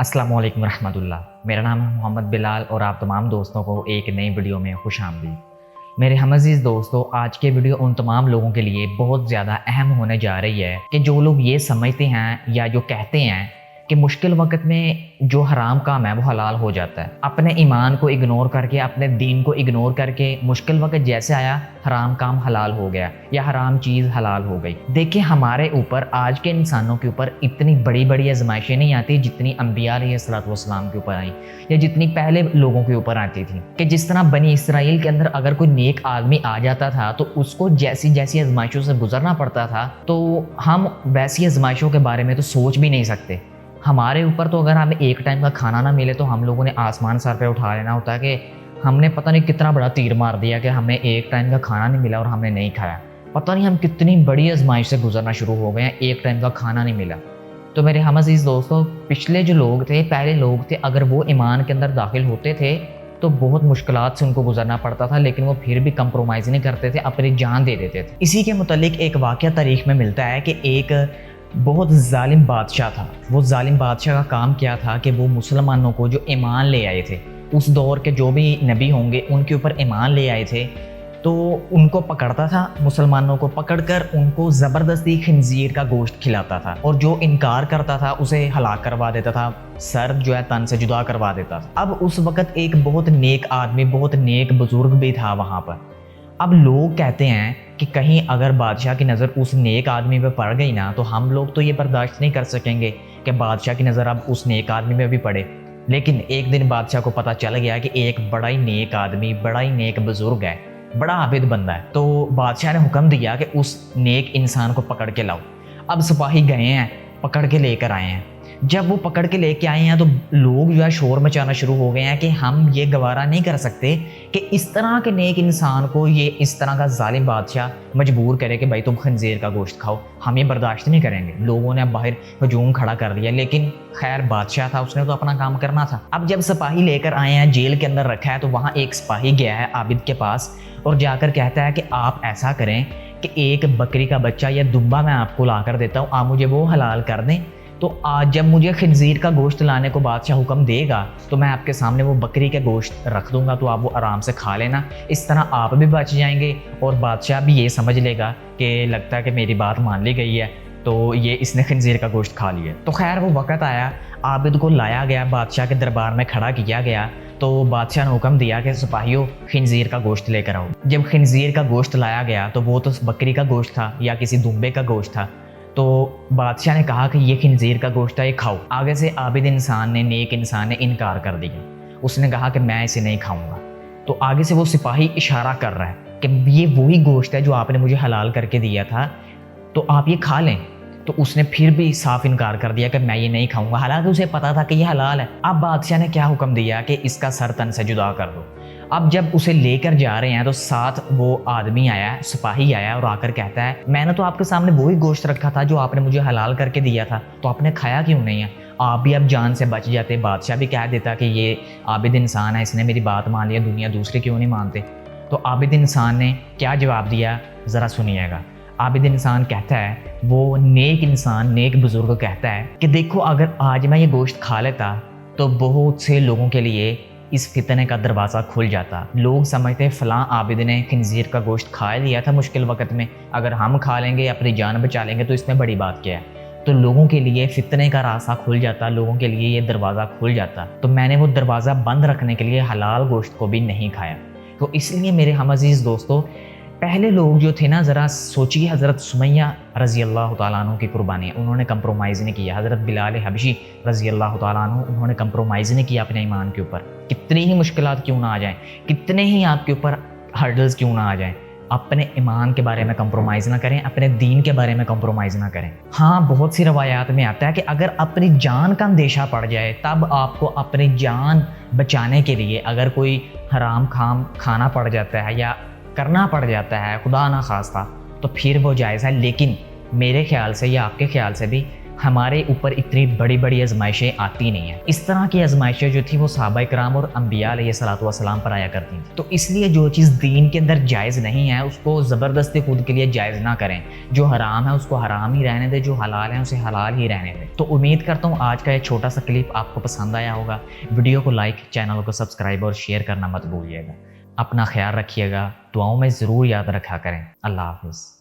अस्सलाम वालेकुम रहमतुल्लाह। मेरा नाम है मोहम्मद बिलाल और आप तमाम दोस्तों को एक नई वीडियो में खुश आमदीद। मेरे हम अज़ीज़ दोस्तों, आज के वीडियो उन तमाम लोगों के लिए बहुत ज़्यादा अहम होने जा रही है कि जो लोग ये समझते हैं या जो कहते हैं कि मुश्किल वक्त में जो हराम काम है वो हलाल हो जाता है। अपने ईमान को इग्नोर करके, अपने दीन को इग्नोर करके मुश्किल वक्त जैसे आया हराम काम हलाल हो गया या हराम चीज़ हलाल हो गई। देखिए, हमारे ऊपर, आज के इंसानों के ऊपर इतनी बड़ी बड़ी आजमाइशें नहीं आती जितनी अम्बिया अलैहिस्सलाम के ऊपर आई या जितनी पहले लोगों के ऊपर आती थी। कि जिस तरह बनी इसराइल के अंदर अगर कोई नेक आदमी आ जाता था तो उसको जैसी जैसी आजमाइशों से गुजरना पड़ता था, तो हम वैसी आजमाइशों के बारे में तो सोच भी नहीं सकते। हमारे ऊपर तो अगर हमें एक टाइम का खाना ना मिले तो हम लोगों ने आसमान सर पे उठा लेना होता है कि हमने पता नहीं कितना बड़ा तीर मार दिया कि हमें एक टाइम का खाना नहीं मिला और हमने नहीं खाया। पता नहीं हम कितनी बड़ी आजमाइश से गुजरना शुरू हो गए हैं, एक टाइम का खाना नहीं मिला। तो मेरे हम अज़ीज़ दोस्तों, पिछले जो लोग थे, पहले लोग थे, अगर वो ईमान के अंदर दाखिल होते थे तो बहुत मुश्किलात से उनको गुजरना पड़ता था, लेकिन वो फिर भी कंप्रोमाइज़ नहीं करते थे, अपनी जान दे देते थे। इसी के मुतालिक एक वाक़या तारीख़ में मिलता है कि एक बहुत ज़ालिम बादशाह था। वो ज़ालिम बादशाह का काम क्या था कि वो मुसलमानों को जो ईमान ले आए थे, उस दौर के जो भी नबी होंगे उनके ऊपर ईमान ले आए थे, तो उनको पकड़ता था। मुसलमानों को पकड़कर उनको ज़बरदस्ती खिंजीर का गोश्त खिलाता था और जो इनकार करता था उसे हलाक करवा देता था, सर जो है तन से जुदा करवा देता था। अब उस वक़्त एक बहुत नेक आदमी, बहुत नेक बुज़ुर्ग भी था वहाँ पर। अब लोग कहते हैं कि कहीं अगर बादशाह की नज़र उस नेक आदमी पे पड़ गई ना, तो हम लोग तो ये बर्दाश्त नहीं कर सकेंगे कि बादशाह की नज़र अब उस नेक आदमी पे भी पड़े। लेकिन एक दिन बादशाह को पता चल गया कि एक बड़ा ही नेक आदमी, बड़ा ही नेक बुजुर्ग है, बड़ा आबिद बंदा है। तो बादशाह ने हुक्म दिया कि उस नेक इंसान को पकड़ के लाओ। अब सिपाही गए हैं, पकड़ के लेकर आए हैं। जब वो पकड़ के लेके आए हैं तो लोग जो है शोर मचाना शुरू हो गए हैं कि हम ये गवारा नहीं कर सकते कि इस तरह के नेक इंसान को ये इस तरह का जालिम बादशाह मजबूर करे कि भाई तुम खंजीर का गोश्त खाओ, हम ये बर्दाश्त नहीं करेंगे। लोगों ने बाहर हजूम खड़ा कर दिया, लेकिन खैर बादशाह था, उसने तो अपना काम करना था। अब जब सिपाही लेकर आए हैं, जेल के अंदर रखा है, तो वहाँ एक सिपाही गया है आबिद के पास और जाकर कहता है कि आप ऐसा करें कि एक बकरी का बच्चा या दुम्बा मैं आपको ला कर देता हूँ, आप मुझे वो हलाल कर दें। तो आज जब मुझे खिंजीर का गोश्त लाने को बादशाह हुक्म देगा तो मैं आपके सामने वो बकरी का गोश्त रख दूंगा, तो आप वो आराम से खा लेना। इस तरह आप भी बच जाएंगे और बादशाह भी ये समझ लेगा कि लगता है कि मेरी बात मान ली गई है, तो ये इसने खिंजीर का गोश्त खा लिया। तो खैर वो वक़्त आया, आबिद को लाया गया, बादशाह के दरबार में खड़ा किया गया। तो बादशाह ने हुक्म दिया कि सिपाहियों खिंजीर का गोश्त लेकर आओ। जब खिंजीर का गोश्त लाया गया तो वो तो बकरी का गोश्त था या किसी दुम्बे का गोश्त था। तो बादशाह ने कहा कि ये खिंजीर का गोश्त है, ये खाओ। आगे से आबिद इंसान ने, नेक इंसान ने इनकार कर दिया। उसने कहा कि मैं इसे नहीं खाऊंगा। तो आगे से वो सिपाही इशारा कर रहा है कि ये वही गोश्त है जो आपने मुझे हलाल करके दिया था, तो आप ये खा लें। तो उसने फिर भी साफ इनकार कर दिया कि मैं ये नहीं खाऊंगा, हालांकि उसे पता था कि ये हलाल है। अब बादशाह ने क्या हुक्म दिया कि इसका सर तन से जुदा कर दो। अब जब उसे लेकर जा रहे हैं तो साथ वो आदमी आया, सिपाही आया और आकर कहता है मैंने तो आपके सामने वही गोश्त रखा था जो आपने मुझे हलाल करके दिया था, तो आपने खाया क्यों नहीं है? आप भी अब जान से बच जाते। बादशाह भी कह देता कि ये आबिद इंसान है, इसने मेरी बात मान लिया, दुनिया दूसरे क्यों नहीं मानते। तो आबिद इंसान ने क्या जवाब दिया, ज़रा सुनिएगा। आबिद इंसान कहता है, वो नेक इंसान, नेक बुजुर्ग कहता है कि देखो, अगर आज मैं ये गोश्त खा लेता तो बहुत से लोगों के लिए इस फितने का दरवाज़ा खुल जाता। लोग समझते फ़लाँ आबिद ने खिंजीर का गोश्त खा लिया था मुश्किल वक़्त में, अगर हम खा लेंगे, अपनी जान बचा लेंगे, तो इसमें बड़ी बात क्या है। तो लोगों के लिए फितने का रास्ता खुल जाता, लोगों के लिए ये दरवाज़ा खुल जाता। तो मैंने वो दरवाज़ा बंद रखने के लिए हलाल गोश्त को भी नहीं खाया। तो इसलिए मेरे हम अज़ीज़ दोस्तों, पहले लोग जो थे ना, ज़रा सोचिए, हज़रत सुमैया रज़ी अल्लाह तआला अन्हु की कुर्बानी, उन्होंने कंप्रोमाइज़ नहीं किया। हज़रत बिलाल हबशी रज़ी अल्लाह तआला अन्हु, उन्होंने कंप्रोमाइज़ नहीं किया अपने ईमान के ऊपर। कितनी ही मुश्किलात क्यों ना आ जाएं, कितने ही आपके ऊपर हर्डल्स क्यों ना आ जाएं, अपने ईमान के बारे में कंप्रोमाइज़ ना करें, अपने दीन के बारे में कंप्रोमाइज़ ना करें। हाँ, बहुत सी रवायात में आता है कि अगर अपनी जान का अंदेशा पड़ जाए तब आपको अपनी जान बचाने के लिए अगर कोई हराम खाना पड़ जाता है या करना पड़ जाता है, खुदा ना खास्ता, तो फिर वो जायज़ है। लेकिन मेरे ख्याल से या आपके ख्याल से भी ہمارے اوپر اتنی بڑی بڑی آزمائشیں آتی نہیں ہیں. اس طرح کی آزمائشیں جو تھی وہ صحابہ کرام اور انبیاء علیہ الصلوۃ والسلام پر آیا کرتی تھیں. تو اس لیے جو چیز دین کے اندر جائز نہیں ہے اس کو زبردستی خود کے لیے جائز نہ کریں. جو حرام ہے اس کو حرام ہی رہنے دیں, جو حلال ہے اسے حلال ہی رہنے دیں. تو امید کرتا ہوں آج کا یہ چھوٹا سا کلپ آپ کو پسند آیا ہوگا. ویڈیو کو لائک, چینل کو سبسکرائب اور شیئر کرنا مت بھولیے گا. اپنا خیال رکھیے گا, دعاؤں میں ضرور یاد رکھا کریں. اللہ حافظ.